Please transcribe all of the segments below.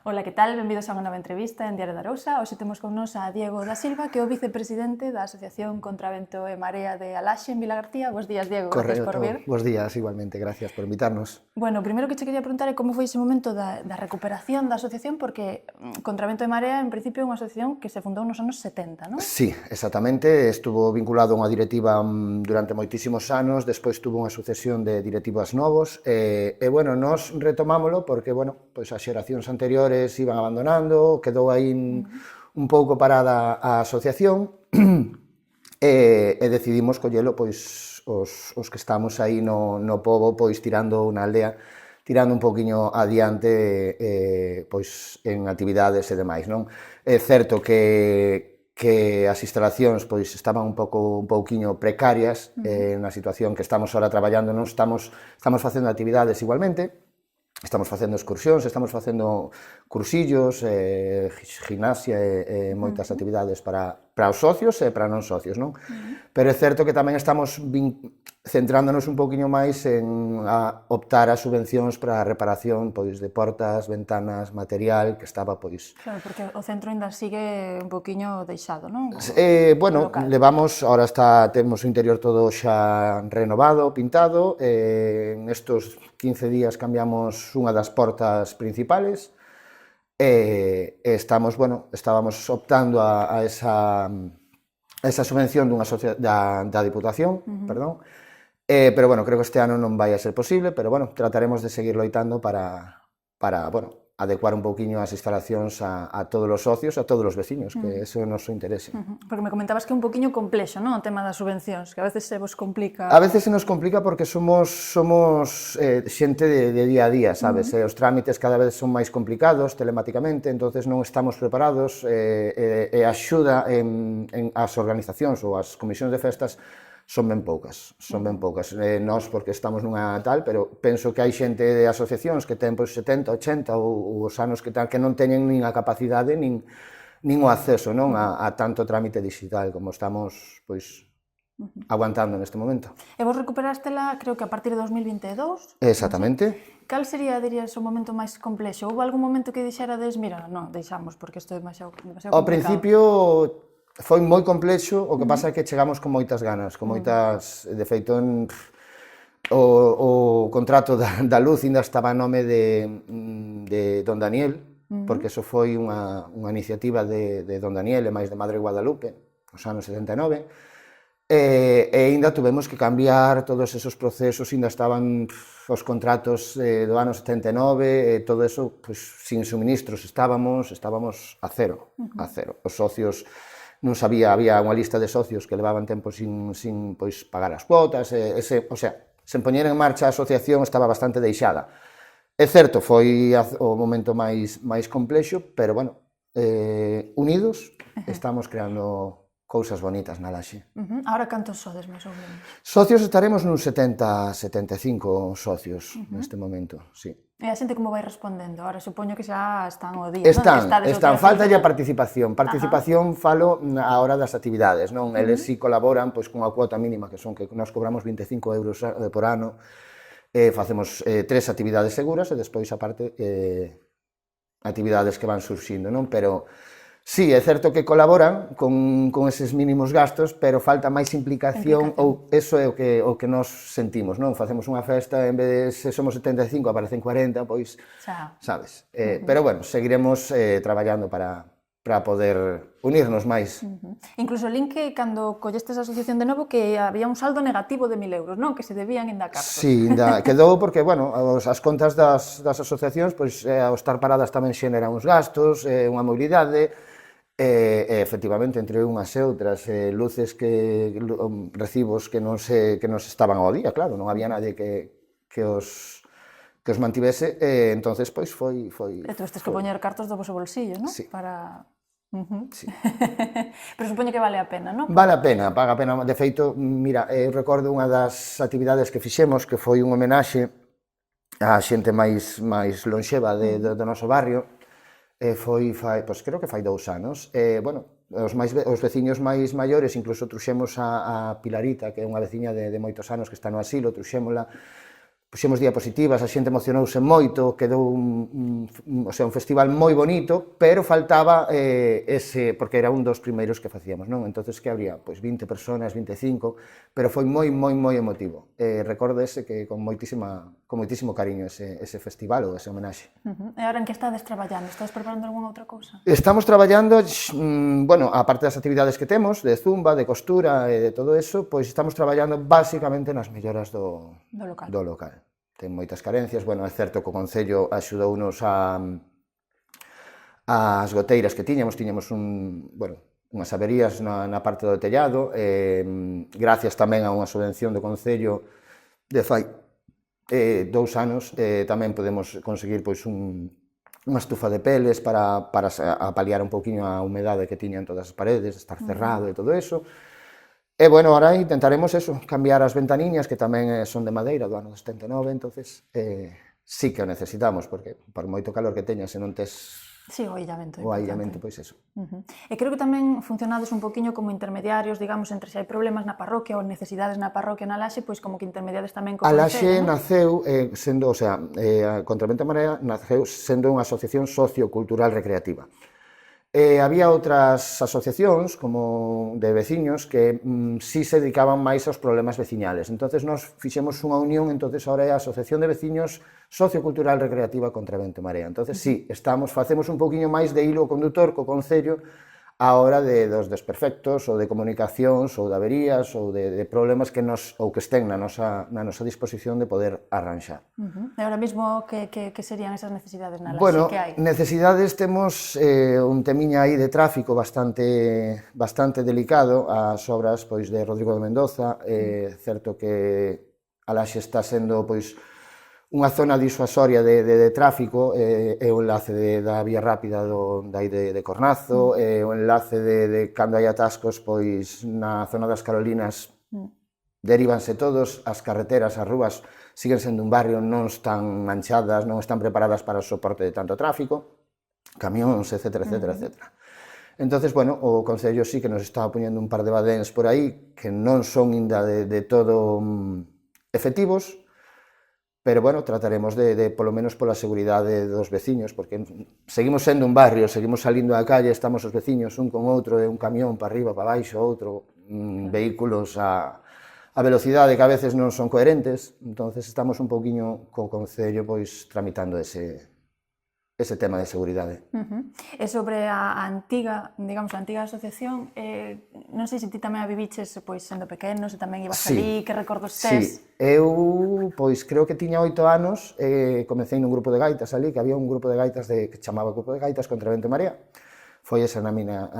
Ola, que tal? Benvidos a unha nova entrevista en Diario da Arousa. Hoxe temos con nos a Diego da Silva, que é o vicepresidente da Asociación Contra Vento e Marea de Alaxe en Vilagarcía. Bos días, Diego, gracias por vir. Bos días, igualmente, gracias por invitarnos. Bueno, o primeiro que che quería preguntar é como foi ese momento da recuperación da asociación, porque Contra Vento e Marea, en principio, é unha asociación que se fundou nos anos 70, non? Sí, exactamente, estuvo vinculado a unha directiva durante moitísimos anos, despois tuvo unha sucesión de directivas novos, e bueno, nós retomámolo porque, bueno, pois as xeracións anteriores iban abandonando, quedou aí un pouco parada a asociación, e decidimos collelo, pois, os que estamos aí no pobo, pois, tirando unha aldea, tirando un poquinho adiante, pois, en actividades e demais, non? É certo que as instalacións, pois, estaban un pouquiño precarias, na situación que estamos ahora traballando, non estamos facendo actividades igualmente, estamos facendo excursións, estamos facendo cursillos, gimnasia e moitas actividades para os socios e para non socios, non? Pero é certo que tamén estamos centrándonos un poquinho máis en optar a subvencións para a reparación, pois, de portas, ventanas, material que estaba, pois... Claro, porque o centro ainda sigue un poquinho deixado, non? Bueno, levamos, ahora temos o interior todo xa renovado, pintado, en estos 15 días cambiamos unha das portas principales, e estábamos optando a esa subvención da Diputación, perdón, pero, bueno, creo que este ano non vai a ser posible, pero, bueno, trataremos de seguir loitando para adecuar un pouquiño as instalacións a todos os socios, a todos os veciños, que ese é o noso interese. Porque me comentabas que é un poquinho complexo, non? O tema das subvencións, que a veces se vos complica... A veces se nos complica porque somos xente de día a día, sabes? Os trámites cada vez son máis complicados telemáticamente, entonces non estamos preparados, e a axuda en as organizacións ou as comisións de festas son ben poucas. Nós, porque estamos nunha tal, pero penso que hai xente de asociacións que ten 70, 80 ou os anos que non teñen nin a capacidade nin o acceso a tanto trámite digital como estamos, pois, aguantando neste momento. E vos recuperástela, creo que a partir de 2022? Exactamente. Cal sería, dirías, o momento máis complexo? Houve algún momento que dixerades, mira, non, deixamos, porque isto é demasiado complicado? Ao principio foi moi complexo, o que pasa é que chegamos con moitas ganas, con moitas... De feito, o contrato da luz ainda estaba a nome de Don Daniel, porque eso foi unha iniciativa de Don Daniel e máis de Madre Guadalupe, nos anos 79, e ainda tuvemos que cambiar todos esos procesos, ainda estaban os contratos do ano 79, e todo eso, sin suministros estábamos a cero. Os socios non sabía, había unha lista de socios que levaban tempo sin pagar as cuotas, o sea, sen poñer en marcha a asociación estaba bastante deixada. É certo, foi o momento máis complexo, pero, bueno, unidos, estamos creando cousas bonitas na Laxe. Ahora cantos sodes, máis ou menos? Socios estaremos nun 70, 75 socios neste momento, sí. E a xente como vai respondendo? Ahora supoño que xa están o día, Están, faltalle a participación. Participación falo a hora das actividades, non? Eles si colaboran pois cunha cuota mínima, que son que nós cobramos 25 euros por ano, facemos 3 actividades seguras e despois, aparte, actividades que van surxindo, non? Pero sí, é certo que colaboran con eses mínimos gastos, pero falta máis implicación, ou eso é o que nós sentimos, non? Facemos unha festa, en vez de se somos 75, aparecen 40, pois, sabes? Pero, bueno, seguiremos traballando para poder unirnos máis. Incluso link que cando collestes a asociación de novo que había un saldo negativo de 1000 euros, non? Que se debían ainda cartos. Sí, quedou porque, bueno, as contas das asociacións, pois, ao estar paradas tamén xeneran uns gastos, unha mobilidade, e efectivamente, entre unhas e outras, luces recibos que non se estaban ao día, claro, non había nadie que os mantivese, entonces, pois, foi... E tuvestes que poñer cartos do vosso bolsillo, non? Sí. Sí. Pero supoño que vale a pena, non? Vale a pena, paga a pena. De feito, mira, eu recordo unha das actividades que fixemos, que foi un homenaxe á xente máis lonxeva do noso barrio, creo que fai 2 anos, bueno, os veciños máis maiores, incluso truxemos a Pilarita, que é unha veciña de moitos anos que está no asilo, truxémola, puxemos diapositivas, a xente emocionouse moito, quedou o sea, un festival moi bonito, pero faltaba ese, porque era un dos primeiros que facíamos, non? Entonces que habría, pois 20 personas, 25, pero foi moi emotivo. Recordo ese que con moitísimo cariño ese festival ou ese homenaxe. E agora en que estades traballando? Estás preparando algunha outra cousa? Estamos traballando, bueno, a parte das actividades que temos, de zumba, de costura e de todo eso, pois estamos traballando basicamente nas melloras do local. Ten moitas carencias, bueno, é certo que o Concello axudounos as goteiras que tiñamos unhas averías na parte do tellado, gracias tamén a unha subvención do Concello de fai 2 anos, tamén podemos conseguir pois unha estufa de peles para apaliar un pouquiño a humedade que tiñan todas as paredes, estar cerrado e todo eso. E, bueno, ahora intentaremos eso, cambiar as ventaniñas, que tamén son de madeira do ano 79, entonces sí que o necesitamos, porque por moito calor que teña, se non tes o illamento. O illamento, pois eso. E creo que tamén funcionades un poquinho como intermediarios, digamos, entre se hai problemas na parroquia ou necesidades na parroquia na Laxe, pois como que intermediades tamén co Concello. A Concello, Laxe naceu sendo, o sea, a Contravento e Marea naceu sendo unha asociación sociocultural recreativa. Había outras asociacións, como de veciños, que sí se dedicaban máis aos problemas veciñales. Entonces, nós fixemos unha unión, entonces ahora é a Asociación de Veciños Sociocultural Recreativa Contravento e Marea. Entonces, sí, facemos un poquinho máis de hilo condutor co Concello a hora dos desperfectos, ou de comunicacións, ou de averías, ou de problemas que estén na nosa disposición de poder arranxar. E ahora mesmo, que serían esas necesidades na Laxe? Bueno, que hai? Necesidades temos un temiña aí de tráfico bastante delicado, as obras pois de Rodrigo de Mendoza, certo que a Laxe está sendo pois unha zona disuasoria de tráfico, é o enlace da vía rápida de Cornazo, é o enlace de cando hai atascos, pois na zona das Carolinas derívanse todos, as carreteras, as rúas siguen sendo un barrio, non están manchadas, non están preparadas para o soporte de tanto tráfico, camións, etcétera. Entonces, bueno, o Concello sí que nos está poñendo un par de badéns por aí que non son inda de todo efectivos, pero, bueno, trataremos de polo menos pola seguridade dos veciños, porque seguimos sendo un barrio, seguimos salindo á calle, estamos os veciños un con outro, un camión para arriba, para baixo, outro, vehículos a velocidade que a veces non son coherentes, entonces estamos un pouquiño co Concello pois tramitando ese tema de seguridade. E sobre a antiga, digamos, a antiga asociación, non sei se ti tamén a viviches, pois, sendo pequeno, se tamén ibas ali, que recordos tes? Sí, eu, pois, creo que tiña 8 anos, comecei nun grupo de gaitas ali, que había un grupo de gaitas que chamaba Grupo de Gaitas Contravento e Marea. Foi esa a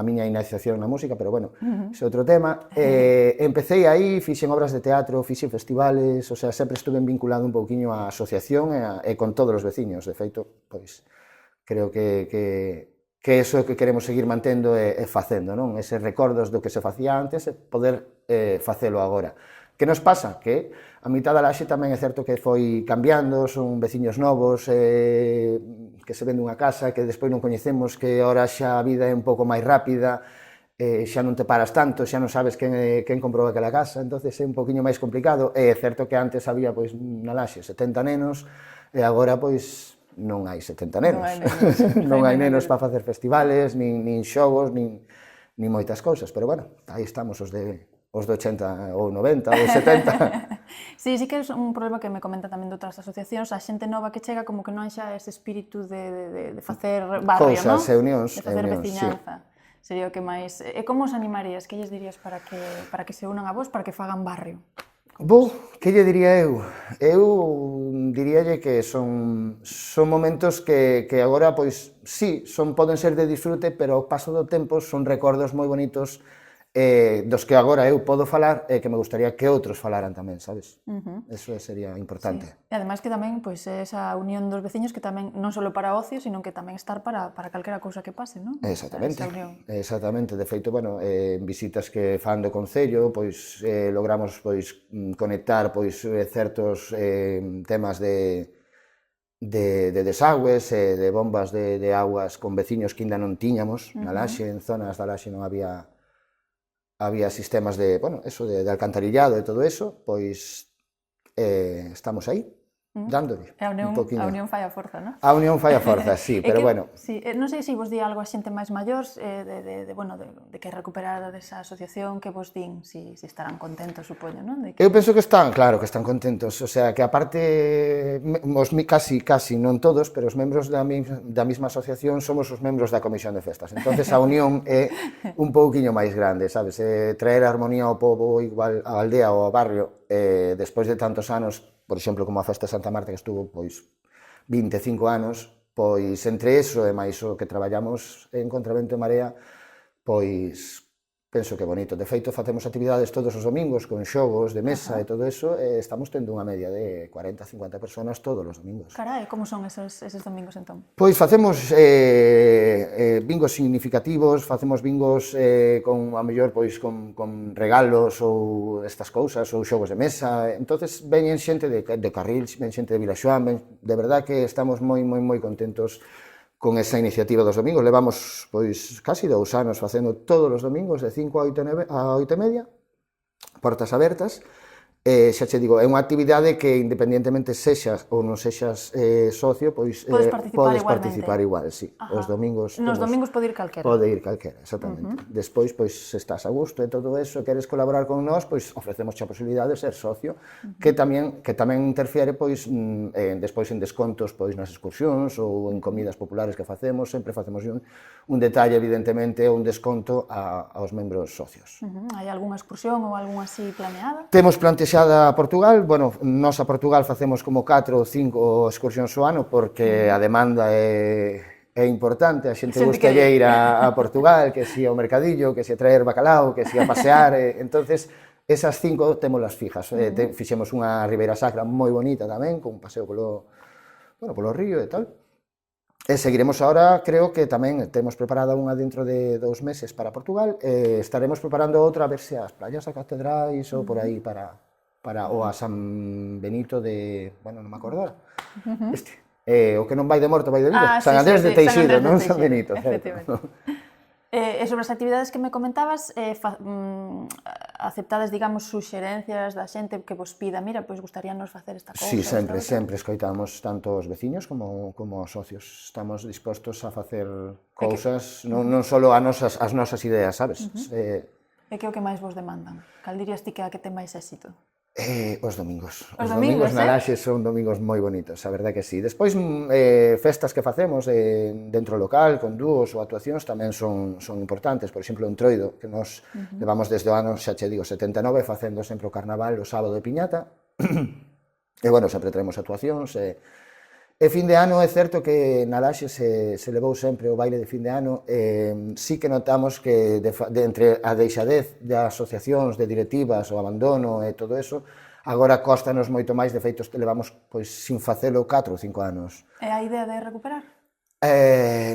miña iniciación na música, pero, bueno, ese é outro tema. Empecé aí, fixen obras de teatro, fixen festivales, o sea, sempre estuve vinculado un pouquiño á asociación e con todos os veciños. De feito, pois, creo que iso é o que queremos seguir mantendo e facendo, non? Eses recordos do que se facía antes e poder facelo agora. Que nos pasa? Que a mitad da Laxe tamén é certo que foi cambiando, son veciños novos, que se vende unha casa, que despois non coñecemos, que ahora xa a vida é un pouco máis rápida, xa non te paras tanto, xa non sabes quen comprou aquela casa, entonces é un poquinho máis complicado. É certo que antes había, pois, na Laxe 70 nenos, e agora, pois, non hai 70 nenos. Non hai nenos para facer festivales, nin xogos, nin moitas cousas, pero, bueno, aí estamos os de 80 ou 90 ou 70. Sí, que é un problema que me comenta tamén de outras asociacións, a xente nova que chega como que non xa ese espírito de facer barrio, non? Cousas, unións, de facer veciñanza. Sería o que máis... E como os animarías? Que lles dirías para que se unan a vos, para que fagan barrio? Que lle diría eu? Eu diríalle que son momentos que agora, pois, sí, poden ser de disfrute, pero ao paso do tempo son recordos moi bonitos dos que agora eu podo falar e que me gustaría que outros falaran tamén, sabes? Eso sería importante. E ademais que tamén, pois, esa unión dos veciños que tamén non só para ocio, sino que tamén estar para calquera cousa que pase, non? Exactamente. De feito, bueno, en visitas que fan do Concello, pois logramos pois conectar pois certos temas de desagües e de bombas de augas con veciños que ainda non tiñamos na Laxe, en zonas da Laxe non había sistemas de alcantarillado e todo eso, pois estamos aí. dándole un poquinho. A unión fai a forza, non? A unión fai a forza, sí, pero bueno. Sí, non sei se vos di algo a xente máis maior de que recuperar desa asociación, que vos din, si estarán contentos, supoño, non? Eu penso que están, claro, que están contentos, o sea, que aparte, casi, non todos, pero os membros da mesma asociación somos os membros da Comisión de Festas, entonces a unión é un pouquiño máis grande, sabes? Traer a armonía ao pobo, igual á aldea ou ao barrio, despois de tantos anos, por exemplo, como a Festa de Santa Marta, que estuvo, pois, 25 anos, pois, entre eso e máis o que traballamos en Contravento e Marea, pois, penso que é bonito. De feito, facemos actividades todos os domingos, con xogos de mesa e todo eso, e estamos tendo unha media de 40-50 personas todos os domingos. Carai, como son eses domingos, entón? Pois facemos bingos significativos, facemos bingos con, a mellor, pois, con regalos ou estas cousas, ou xogos de mesa. Entonces, veñen xente de Carril, ven xente de Vilaxoán, de verdad que estamos moi contentos con esa iniciativa dos domingos. Levamos, pois, casi 2 anos facendo todos os domingos de 5 a 8:30, portas abertas. Xa che digo, é unha actividade que independientemente sexas ou non sexas socio, pois podes participar igual, sí. Os domingos... Nos domingos pode ir calquera. Pode ir calquera, exactamente. Despois, pois, se estás a gusto e todo eso, queres colaborar con nós, pois ofrecemos a posibilidade de ser socio, que tamén interfiere, pois, despois en descontos, pois, nas excursións ou en comidas populares que facemos, sempre facemos un detalle, evidentemente, un desconto aos membros socios. Hai algunha excursión ou algunha así planeada? Temos plantexada a Portugal, bueno, nós a Portugal facemos como 4 ou 5 excursións ao ano porque a demanda é importante, a xente gustalle ir a Portugal, que si ao mercadillo, que si a traer bacalao, que si a pasear, entonces esas 5 témolas fijas. Fixemos unha Ribeira Sacra moi bonita tamén, con un paseo polo río e tal. E seguiremos agora, creo que tamén temos preparada unha dentro de 2 meses para Portugal, e estaremos preparando outra a ver se as playas da Catedrais ou por aí ou a San Benito de... bueno, non me acordo ahora. O que non vai de morto vai de vida. San Andrés de Teixido, non San Benito. E sobre as actividades que me comentabas, aceptades, digamos, suxerencias da xente que vos pida, mira, pois gustaríanos facer esta cousa? Sí, sempre escoitamos tanto os veciños como os socios. Estamos dispostos a facer cousas, non só as nosas ideas, sabes? E que é o que máis vos demandan? Cal dirías ti que é a que ten máis éxito? Os domingos. Os domingos na Laxe son domingos moi bonitos, a verdade que sí. Despois, festas que facemos dentro local, con dúos ou actuacións, tamén son importantes. Por exemplo, en Troido, que nos levamos desde o ano, xa che digo, 79, facendo sempre o carnaval o sábado de Piñata. E, bueno, sempre traemos actuacións. E fin de ano é certo que na Laxe se levou sempre o baile de fin de ano. Sí que notamos que entre a deixadez de asociacións, de directivas, o abandono e todo eso, agora costanos moito máis, de feito levamos pois sin facelo 4 ou 5 anos. É a idea de recuperar?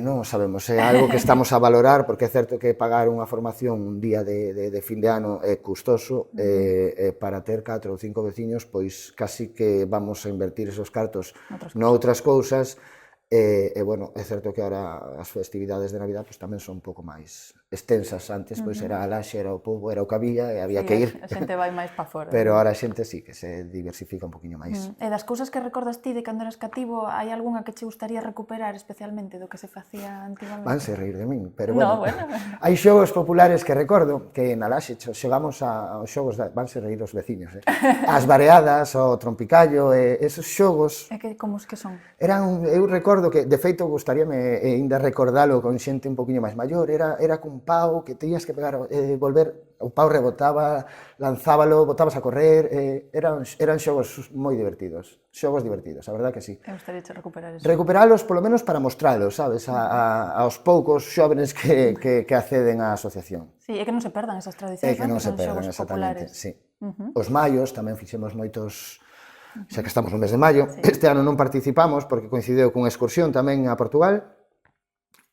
Non o sabemos, é algo que estamos a valorar, porque é certo que pagar unha formación un día de fin de ano é custoso, e para ter 4 ou 5 veciños, pois casi que vamos a invertir esos cartos noutras cousas, e, bueno, é certo que agora as festividades de Navidad tamén son un pouco máis extensas. Antes, pois, era a Laxe, era o pobo, era o que había, e había que ir. A xente vai máis pa fora. Pero agora a xente sí que se diversifica un poquinho máis. E das cousas que recordas ti de cando eras cativo, hai algunha que che gustaría recuperar especialmente do que se facía antigamente? Vanse reír de min, pero bueno. Hai xogos populares que recordo que na Laxe xogamos aos xogos, vanse reír os veciños, as vareadas, o trompicallo, esos xogos... E como os que son? Eu recordo que, de feito, gustaríame ainda recordalo con xente un poquinho máis maior, era cun pau que tenías que pegar, volver, o pau rebotaba, lanzábalo, botabas a correr, eran xogos moi divertidos, a verdad que sí. Eu gustaría recuperar eso. Recuperalos, polo menos para mostralos, sabes, aos poucos xóvenes que acceden á asociación. Sí, é que non se perdan esas tradicións, que non se perdan, exactamente, sí. Os maios, tamén fixemos moitos... xa que estamos no mes de maio, este ano non participamos porque coincideu cunha excursión tamén a Portugal,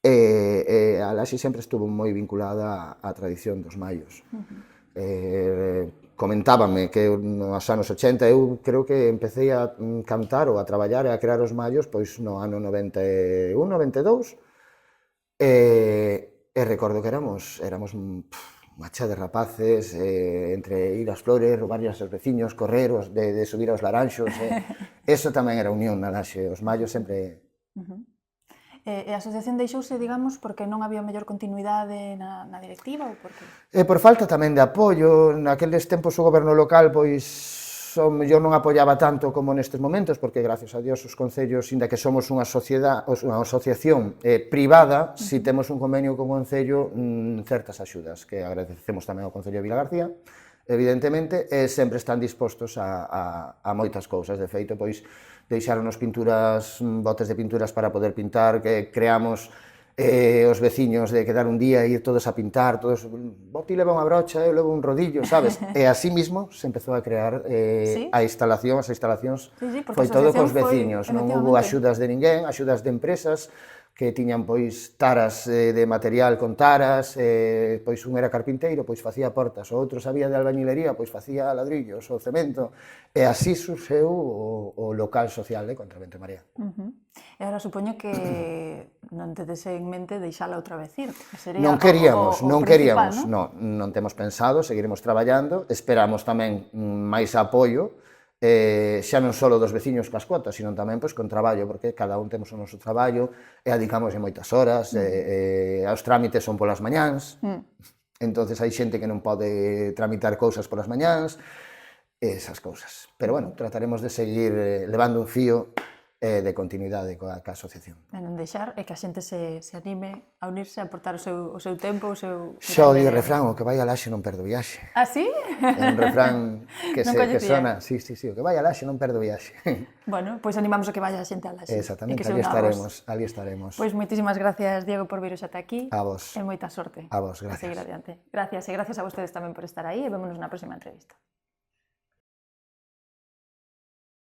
e a Laxe sempre estuvo moi vinculada á tradición dos maios. Comentábame que nos anos 80 eu creo que empecé a cantar ou a traballar e a crear os maios pois no ano 91, 92, e recordo que éramos unha chea de rapaces, entre ir ás flores, roubarlle aos veciños, correr, de subir aos laranxos, eso tamén era unión na Laxe, os mallos sempre... E a asociación deixouse, digamos, porque non había mellor continuidade na directiva ou por que? Por falta tamén de apoio, naqueles tempos o goberno local, pois, o mellor non apoiaba tanto como nestes momentos, porque, gracias a Dios, os concellos, inda que somos unha asociación privada, si temos un convenio con o concello, certas axudas, que agradecemos tamén ao Concello de Vilagarcía, evidentemente, sempre están dispostos a moitas cousas. De feito, pois, deixaronos pinturas, botes de pinturas para poder pintar, que creamos os veciños de quedar un día e ir todos a pintar, todos, ti leva unha brocha, eu levo un rodillo, sabes? E así mismo se empezou a crear as instalacións, foi todo cos veciños, non hubo axudas de ninguén, axudas de empresas, que tiñan pois taras de material con taras, pois un era carpinteiro, pois facía portas, o outro sabía de albañilería, pois facía ladrillos, o cemento, e así surxeu o local social de Contravento e Marea. E agora supoño que non tedes en mente deixala outra vez ir, que sería non queríamos, non temos pensado, seguiremos traballando, esperamos tamén máis apoio, xa non só dos veciños coas cuotas, sino tamén con traballo, porque cada un temos o noso traballo e adicamos moitas horas, os trámites son polas mañáns, entonces hai xente que non pode tramitar cousas polas mañáns, esas cousas. Pero, bueno, trataremos de seguir levando un fío de continuidade coa asociación. E non deixar e que a xente se anime a unirse, a aportar o seu tempo, o seu... Xa o di o refrán, o que vai a Laxe non perde o viaxe. Ah, sí? É un refrán que sona, sí, o que vai a Laxe non perde o viaxe. Bueno, pois animamos a que vaya a xente a Laxe. Exactamente, ali estaremos. Pois moitísimas gracias, Diego, por viros ata aquí. A vos. E moita sorte. A vos, gracias. A seguir adiante. Gracias, e gracias a vostedes tamén por estar aí e vémonos na próxima entrevista.